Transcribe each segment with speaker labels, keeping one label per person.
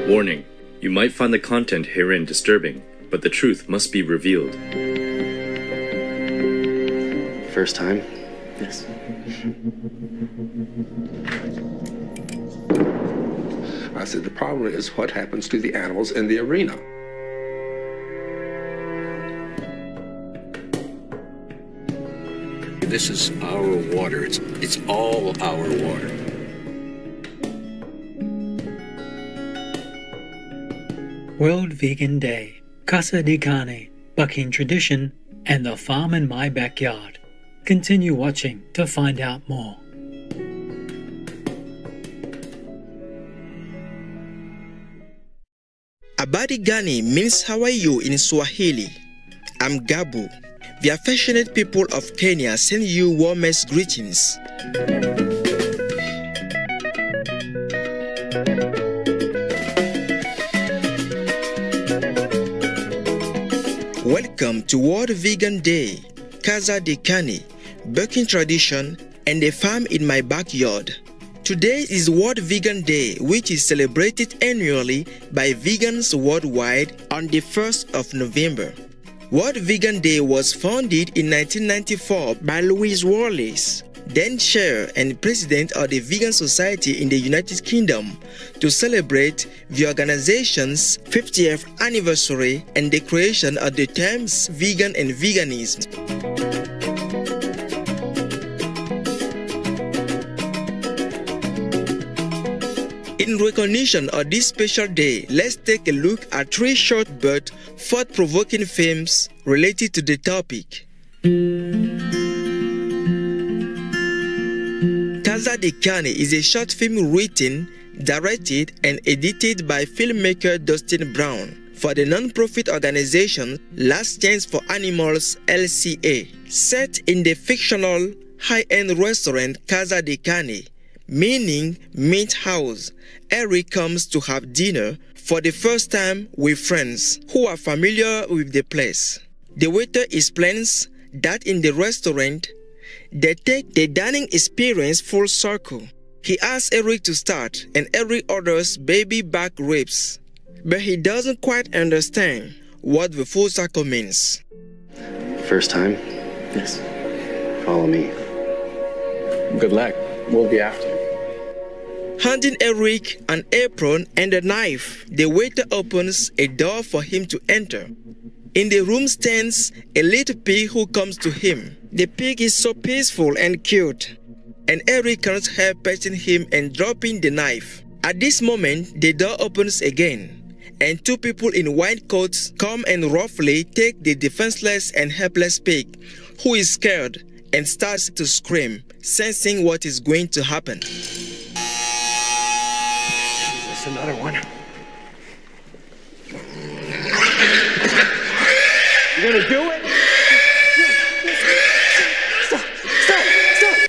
Speaker 1: Warning, you might find the content herein disturbing, but the truth must be revealed.
Speaker 2: First time? Yes.
Speaker 3: I said, the problem is what happens to the animals in the arena.
Speaker 4: This is our water. It's all our water.
Speaker 5: World Vegan Day, Casa de Carne, Bucking Tradition, and The Farm in My Backyard. Continue watching to find out more.
Speaker 6: Habari gani means how are you in Swahili. I'm Gabu. The affectionate people of Kenya send you warmest greetings. Welcome to World Vegan Day, Casa de Carne, Bucking Tradition, and a farm in my backyard. Today is World Vegan Day, which is celebrated annually by vegans worldwide on the 1st of November. World Vegan Day was founded in 1994 by Louise Wallace, then chair and president of the Vegan Society in the United Kingdom, to celebrate the organization's 50th anniversary and the creation of the terms vegan and veganism. In recognition of this special day, let's take a look at 3 short but thought-provoking films related to the topic. Casa de Carne is a short film written, directed, and edited by filmmaker Dustin Brown for the non-profit organization Last Chance for Animals LCA. Set in the fictional high-end restaurant Casa de Carne, meaning meat house, Eric comes to have dinner for the first time with friends who are familiar with the place. The waiter explains that in the restaurant, they take the dining experience full circle. He asks Eric to start, and Eric orders baby back ribs, but he doesn't quite understand what the full circle means.
Speaker 2: First time? Yes. Follow me.
Speaker 7: Good luck. We'll be after you.
Speaker 6: Handing Eric an apron and a knife, the waiter opens a door for him to enter. In the room stands a little pig who comes to him. The pig is so peaceful and cute, and Eric can't help petting him and dropping the knife. At this moment, the door opens again, and 2 people in white coats come and roughly take the defenseless and helpless pig, who is scared and starts to scream, sensing what is going to happen.
Speaker 7: That's another one. You gonna do it? Stop!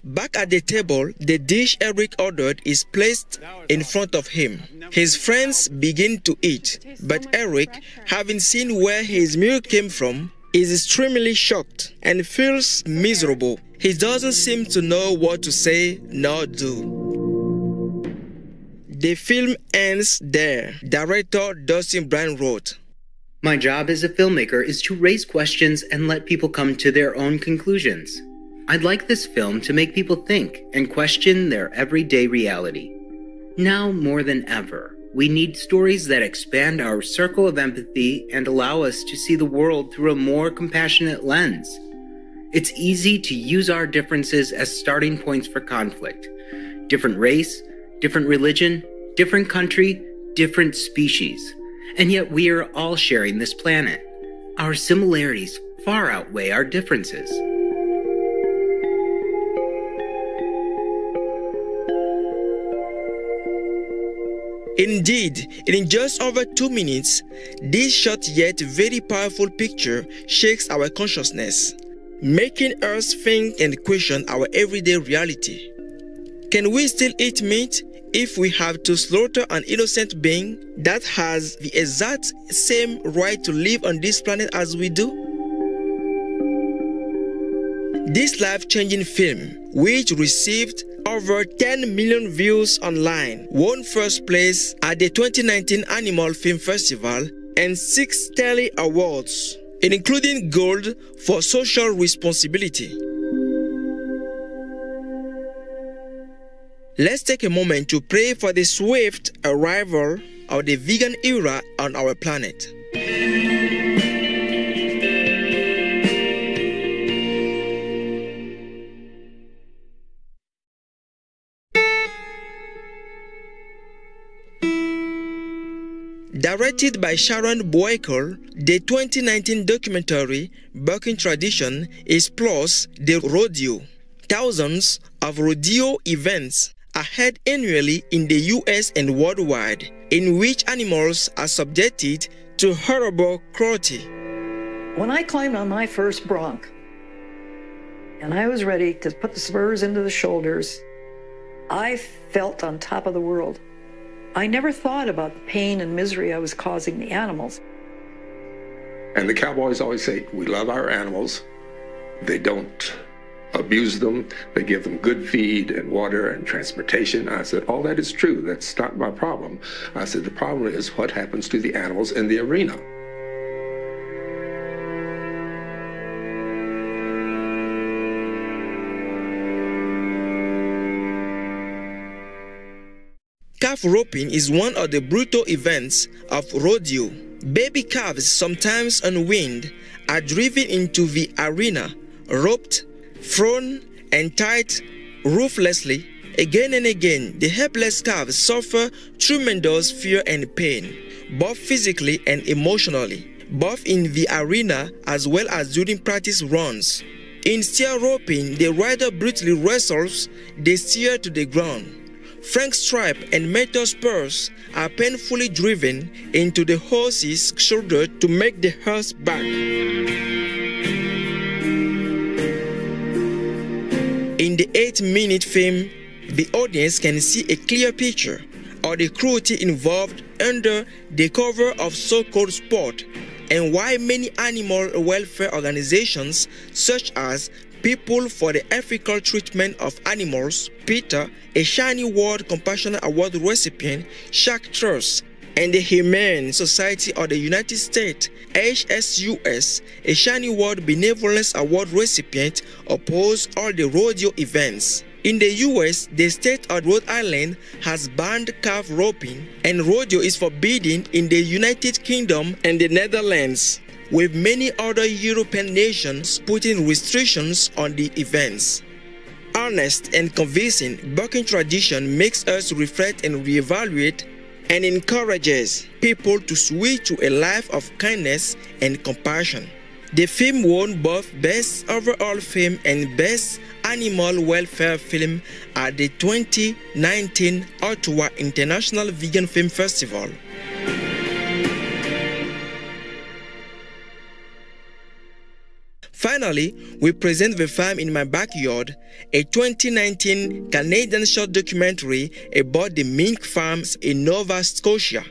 Speaker 6: Back at the table, the dish Eric ordered is placed in front of him. His friends begin to eat, but Eric, having seen where his meal came from, is extremely shocked and feels miserable. He doesn't seem to know what to say nor do. The film ends there, director Dustin Brown wrote.
Speaker 8: My job as a filmmaker is to raise questions and let people come to their own conclusions. I'd like this film to make people think and question their everyday reality. Now more than ever, we need stories that expand our circle of empathy and allow us to see the world through a more compassionate lens. It's easy to use our differences as starting points for conflict. Different race, different religion, different country, different species. And yet we are all sharing this planet. Our similarities far outweigh our differences.
Speaker 6: Indeed, in just over 2 minutes, this short yet very powerful picture shakes our consciousness, making us think and question our everyday reality. Can we still eat meat if we have to slaughter an innocent being that has the exact same right to live on this planet as we do? This life-changing film, which received over 10 million views online, won first place at the 2019 Animal Film Festival, and 6 Telly Awards, including Gold for Social Responsibility. Let's take a moment to pray for the swift arrival of the vegan era on our planet. Directed by Sharon Boekel, the 2019 documentary Bucking Tradition explores the rodeo. Thousands of rodeo events are held annually in the US and worldwide, in which animals are subjected to horrible cruelty.
Speaker 9: When I climbed on my first bronc, and I was ready to put the spurs into the shoulders, I felt on top of the world. I never thought about the pain and misery I was causing the animals.
Speaker 3: And the cowboys always say, we love our animals. They don't abuse them. They give them good feed and water and transportation. I said, all that is true. That's not my problem. I said, the problem is what happens to the animals in the arena.
Speaker 6: Calf roping is one of the brutal events of rodeo. Baby calves, sometimes unweaned, are driven into the arena, roped, thrown, and tied ruthlessly. Again and again, the helpless calves suffer tremendous fear and pain, both physically and emotionally, both in the arena as well as during practice runs. In steer roping, the rider brutally wrestles the steer to the ground. Frank stripe and metal spurs are painfully driven into the horse's shoulder to make the horse back. In the 8-minute film, the audience can see a clear picture of the cruelty involved under the cover of so-called sport, and why many animal welfare organizations such as People for the Ethical Treatment of Animals, PETA, a Shiny World Compassion Award recipient, Shark Trust, and the Humane Society of the United States, HSUS, a Shiny World Benevolence Award recipient, oppose all the rodeo events. In the US, the state of Rhode Island has banned calf roping, and rodeo is forbidden in the United Kingdom and the Netherlands, with many other European nations putting restrictions on the events. Honest and convincing bucking tradition makes us reflect and reevaluate, and encourages people to switch to a life of kindness and compassion. The film won both Best Overall Film and Best Animal Welfare Film at the 2019 Ottawa International Vegan Film Festival. Finally, we present The Farm in My Backyard, a 2019 Canadian short documentary about the mink farms in Nova Scotia.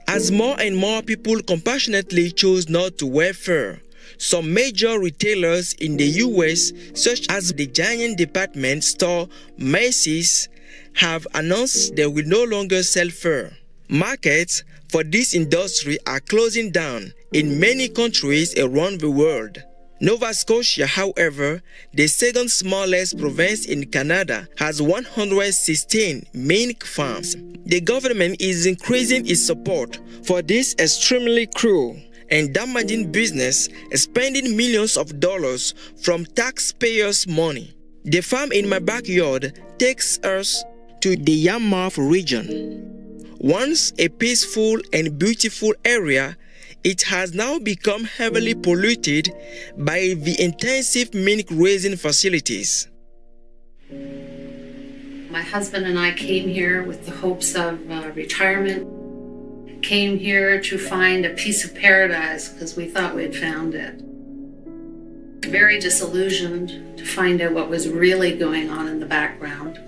Speaker 6: As more and more people compassionately choose not to wear fur, some major retailers in the US, such as the giant department store Macy's, have announced they will no longer sell fur. Markets for this industry are closing down in many countries around the world. Nova Scotia, however, the second smallest province in Canada, has 116 mink farms. The government is increasing its support for this extremely cruel and damaging business, spending millions of dollars from taxpayers' money. The Farm in My Backyard takes us to the Yarmouth region. Once a peaceful and beautiful area, it has now become heavily polluted by the intensive mink raising facilities.
Speaker 10: My husband and I came here with the hopes of retirement. Came here to find a piece of paradise because we thought we'd found it. Very disillusioned to find out what was really going on in the background.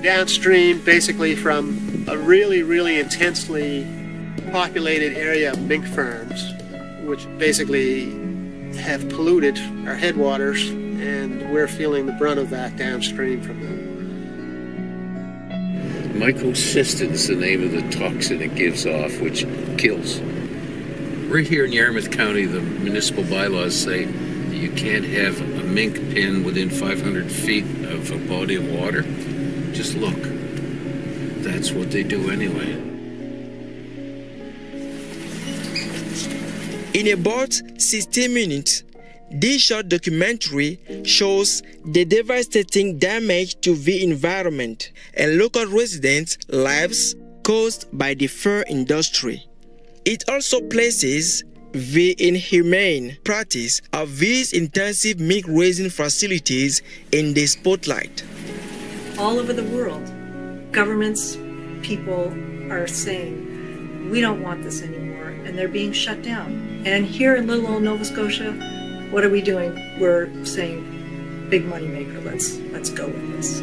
Speaker 11: downstream, basically from a really, really intensely populated area of mink farms, which basically have polluted our headwaters, and we're feeling the brunt of that downstream from them.
Speaker 4: Mycocystin is the name of the toxin it gives off, which kills. Right here in Yarmouth County, the municipal bylaws say that you can't have a mink pen within 500 feet of a body of water. Just look. That's what they do anyway.
Speaker 6: In about 60 minutes, this short documentary shows the devastating damage to the environment and local residents' lives caused by the fur industry. It also places the inhumane practice of these intensive mink raising facilities in the spotlight.
Speaker 12: All over the world, governments, people are saying, we don't want this anymore, and they're being shut down. And here in little old Nova Scotia, what are we doing? We're saying, big money maker, let's go with this.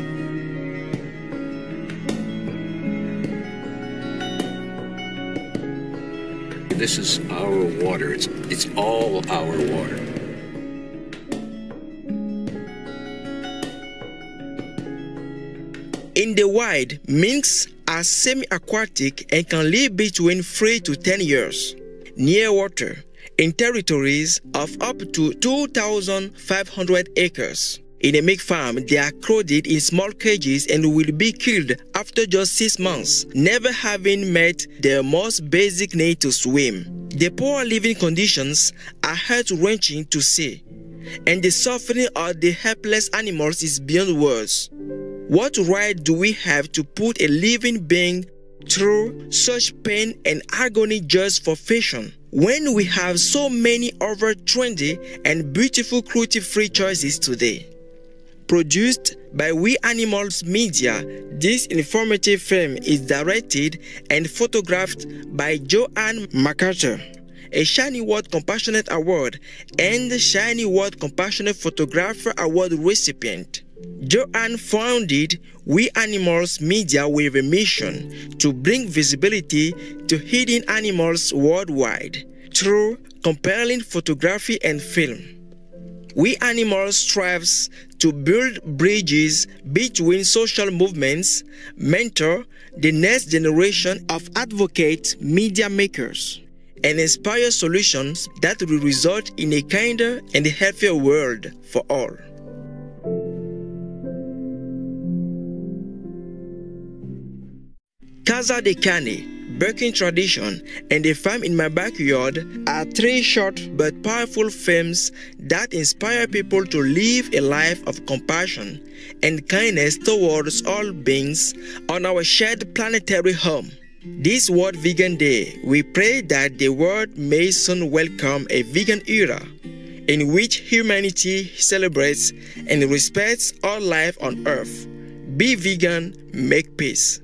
Speaker 4: This is our water. It's all our water.
Speaker 6: In the wild, minks are semi-aquatic and can live between 3 to 10 years near water in territories of up to 2,500 acres. In a mink farm, they are crowded in small cages and will be killed after just 6 months, never having met their most basic need to swim. The poor living conditions are heart-wrenching to see, and the suffering of the helpless animals is beyond words. What right do we have to put a living being through such pain and agony just for fashion, when we have so many other trendy and beautiful cruelty-free choices today? Produced by We Animals Media, this informative film is directed and photographed by Joanne MacArthur, a Shiny World Compassionate Award and Shiny World Compassionate Photographer Award recipient. Joanne founded We Animals Media with a mission to bring visibility to hidden animals worldwide through compelling photography and film. We Animals strives to build bridges between social movements, mentor the next generation of advocate media makers, and inspire solutions that will result in a kinder and healthier world for all. Casa de Carne, Birkin Tradition, and A Farm in My Backyard are 3 short but powerful films that inspire people to live a life of compassion and kindness towards all beings on our shared planetary home. This World Vegan Day, we pray that the world may soon welcome a vegan era in which humanity celebrates and respects all life on Earth. Be vegan, make peace.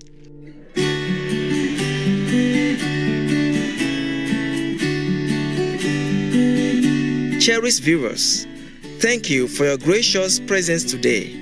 Speaker 6: Cherished viewers, thank you for your gracious presence today.